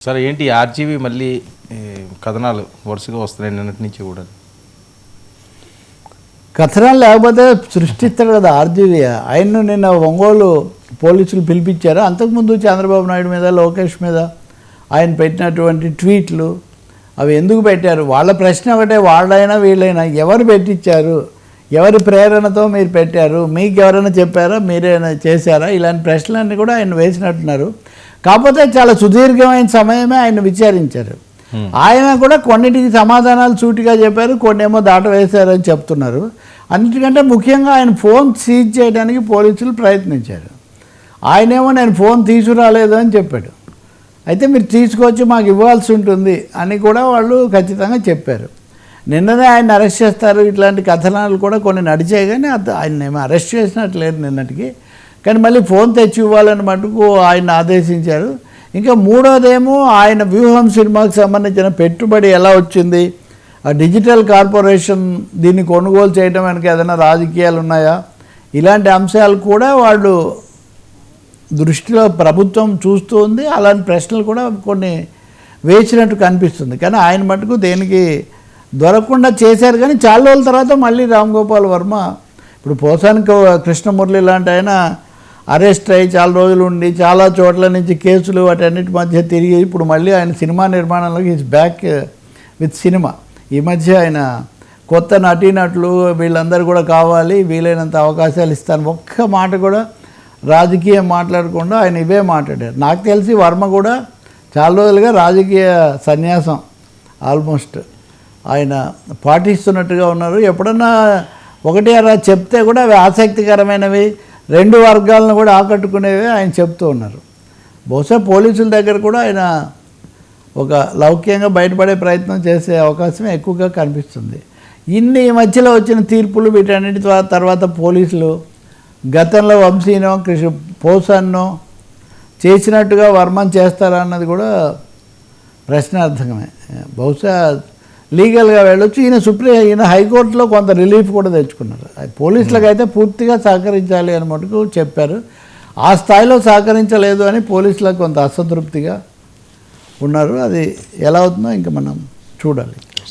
సరే ఏంటి ఆర్జీవి మళ్ళీ కథనాలు వరుసగా వస్తున్నాయి నిన్నటి నుంచి కూడా. కథనాలు లేకపోతే సృష్టిస్తాడు కదా ఆర్జీవి. ఆయన్ను నిన్న ఒంగోలు పోలీసులు పిలిపించారు. అంతకుముందు చంద్రబాబు నాయుడు మీద, లోకేష్ మీద ఆయన పెట్టినటువంటి ట్వీట్లు అవి ఎందుకు పెట్టారు? వాళ్ళ ప్రశ్న ఒకటే, వాళ్ళైనా వీళ్ళైనా ఎవరు పెట్టించారు, ఎవరి ప్రేరణతో మీరు పెట్టారు, మీకు ఎవరైనా చెప్పారా, మీరైనా చేశారా? ఇలాంటి ప్రశ్నలన్నీ కూడా ఆయన వేసినట్టున్నారు. కాకపోతే చాలా సుదీర్ఘమైన సమయమే ఆయన విచారించారు. ఆయన కూడా కొన్నిటికి సమాధానాలు సూటిగా చెప్పారు, కొన్ని ఏమో దాటవేశారని చెప్తున్నారు. అన్నిటికంటే ముఖ్యంగా ఆయన ఫోన్ సీజ్ చేయడానికి పోలీసులు ప్రయత్నించారు. ఆయనేమో నేను ఫోన్ తీసుకురాలేదు అని చెప్పాడు. అయితే మీరు తీసుకొచ్చి మాకు ఇవ్వాల్సి ఉంటుంది అని కూడా వాళ్ళు ఖచ్చితంగా చెప్పారు. నిన్ననే ఆయన అరెస్ట్ చేస్తారు, ఇట్లాంటి కథనాలు కూడా కొన్ని నడిచాయి. కానీ ఆయన ఏమో అరెస్ట్ చేసినట్లేదు నిన్నటికి. కానీ మళ్ళీ ఫోన్ తెచ్చి ఇవ్వాలని మటుకు ఆయన ఆదేశించారు. ఇంకా మూడోదేమో ఆయన వ్యూహం సినిమాకి సంబంధించిన పెట్టుబడి ఎలా వచ్చింది, ఆ డిజిటల్ కార్పొరేషన్ దీన్ని కొనుగోలు చేయడం వెనక ఏదైనా రాజకీయాలు ఉన్నాయా, ఇలాంటి అంశాలు కూడా వాళ్ళు దృష్టిలో ప్రభుత్వం చూస్తూ ఉంది. అలాంటి ప్రశ్నలు కూడా కొన్ని వేసినట్టు కనిపిస్తుంది. కానీ ఆయన మటుకు దేనికి దొరకకుండా చేశారు. కానీ చాలా రోజుల తర్వాత మళ్ళీ రామ్ గోపాల్ వర్మ, ఇప్పుడు పోసాని కృష్ణమురళి లాంటి ఆయన అరెస్ట్ అయ్యి చాలా రోజులు ఉండి చాలా చోట్ల నుంచి కేసులు వాటన్నిటి మధ్య తిరిగి ఇప్పుడు మళ్ళీ ఆయన సినిమా నిర్మాణంలోకి ఈజ్ బ్యాక్ విత్ సినిమా. ఈ మధ్య ఆయన కొత్త నటీనటులు వీళ్ళందరూ కూడా కావాలి, వీలైనంత అవకాశాలు ఇస్తాను, ఒక్క మాట కూడా రాజకీయం మాట్లాడకుండా ఆయన ఇవే మాట్లాడారు. నాకు తెలిసి వర్మ కూడా చాలా రోజులుగా రాజకీయ సన్యాసం ఆల్మోస్ట్ ఆయన పాటిస్తున్నట్టుగా ఉన్నారు. ఎప్పుడన్నా ఒకటి అలా చెప్తే కూడా అవి ఆసక్తికరమైనవి, రెండు వర్గాలను కూడా ఆకట్టుకునేవి ఆయన చెప్తూ ఉన్నారు. బహుశా పోలీసుల దగ్గర కూడా ఆయన ఒక లౌక్యంగా బయటపడే ప్రయత్నం చేసే అవకాశం ఎక్కువగా కనిపిస్తుంది. ఇన్ని మధ్యలో వచ్చిన తీర్పులు వీటన్నిటి తర్వాత పోలీసులు గతంలో వంశీనో పోసాన్నో చేసినట్టుగా వర్మని చేస్తారా అన్నది కూడా ప్రశ్నార్థకమే. బహుశా లీగల్గా వెళ్ళొచ్చు. ఈయన హైకోర్టులో కొంత రిలీఫ్ కూడా తెచ్చుకున్నారు. పోలీసులకు అయితే పూర్తిగా సహకరించాలి అని మటుకు చెప్పారు. ఆ స్థాయిలో సహకరించలేదు అని పోలీసులకు కొంత అసంతృప్తిగా ఉన్నారు. అది ఎలా అవుతుందో ఇంకా మనం చూడాలి.